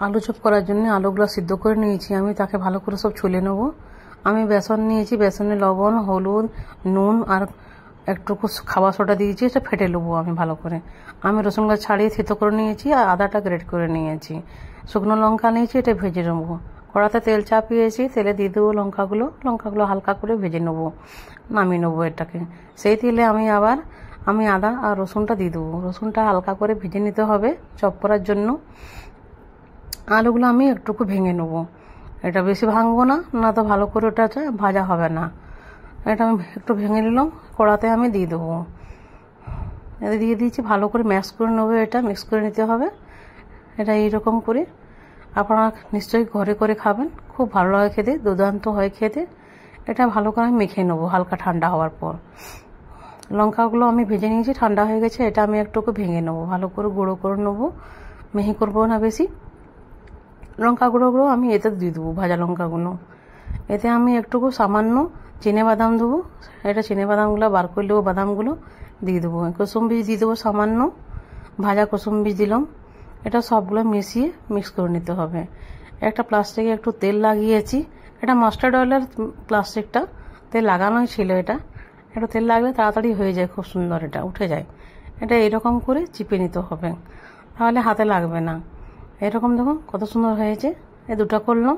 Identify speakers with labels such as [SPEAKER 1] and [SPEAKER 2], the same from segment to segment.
[SPEAKER 1] আলু চপ করার জন্য আলুগুলো সিদ্ধ করে নিয়েছি আমি, তাকে ভালো করে সব ছুলে নেব। আমি বেসন নিয়েছি, বেসনে লবণ, হলুদ, নুন আর একটুকু খাবার সোডা দিয়েছি, এটা ফেটে নেবো আমি ভালো করে। আমি রসুন গাছ ছাড়িয়ে থেতো করে নিয়েছি আর আদাটা গ্রেট করে নিয়েছি। শুকনো লঙ্কা নিয়েছি, এটা ভেজে নেবো। কড়াতে তেল চাপিয়েছি, তেলে দিয়ে দেবো লঙ্কাগুলো হালকা করে ভেজে নেবো, নামিয়ে নেবো এটাকে। সেই তেলে আমি আদা আর রসুনটা দিয়ে দেবো। রসুনটা হালকা করে ভেজে নিতে হবে চপ করার জন্য। আলুগুলো আমি একটুকু ভেঙে নেবো, এটা বেশি ভাঙবো না, না তো ভালো করে ওটা ভাজা হবে না। এটা আমি একটু ভেঙে নিলাম, কড়াতে আমি দিয়ে দেবো। এটা দিয়ে দিয়েছি, ভালো করে ম্যাশ করে নেবো, এটা মিক্স করে নিতে হবে। এটা এইরকম করে আপনারা নিশ্চয়ই ঘরে করে খাবেন, খুব ভালো লাগে খেতে, দুর্দান্ত হয় খেতে। এটা ভালো করে আমি মেখে নেবো হালকা ঠান্ডা হওয়ার পর। লঙ্কাগুলো আমি ভেজে নিয়েছি, ঠান্ডা হয়ে গেছে, এটা আমি একটুকু ভেঙে নেবো, ভালো করে গুঁড়ো করে নেবো, মিহি করবো না বেশি। লঙ্কা গুঁড়োগুলো আমি এতে দিয়ে দেবো, ভাজা লঙ্কাগুলো। এতে আমি একটুকু সামান্য চিনে বাদাম দেবো, এটা চিনে বাদামগুলো বার করে দেবো, বাদামগুলো দিয়ে দেবো। কুসুম বীজ দিয়ে দেবো সামান্য, ভাজা কুসুম বীজ দিলাম। এটা সবগুলো মিশিয়ে মিক্স করে নিতে হবে। একটা প্লাস্টিকে একটু তেল লাগিয়েছি, এটা মাস্টার্ড অয়েলের প্লাস্টিকটা, তেল লাগানোই ছিল। এটা একটু তেল লাগলে তাড়াতাড়ি হয়ে যায়, খুব সুন্দর এটা উঠে যায়। এটা এরকম করে চিপে নিতে হবে, তাহলে হাতে লাগবে না। এরকম দেখুন কত সুন্দর হয়েছে। এই দুটো করলাম,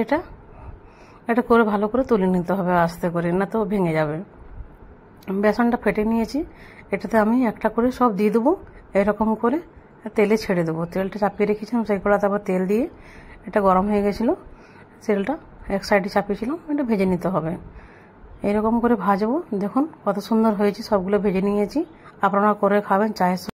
[SPEAKER 1] এটা করে ভালো করে তুলে নিতে হবে আস্তে করে, না তো ভেঙে যাবে। বেসনটা ফেটে নিয়েছি, এটাতে আমি একটা করে সব দিয়ে দেবো, এরকম করে তেলে ছেড়ে দেবো। তেলটা চাপিয়ে রেখেছিলাম, সেই কড়াতে আবার তেল দিয়ে, এটা গরম হয়ে গেছিলো, তেলটা এক সাইডে চাপিয়েছিলাম, এটা ভেজে নিতে হবে। এরকম করে ভাজবো, দেখুন কত সুন্দর হয়েছে, সবগুলো ভেজে নিয়েছি। আপনারা করে খাবেন চায়ের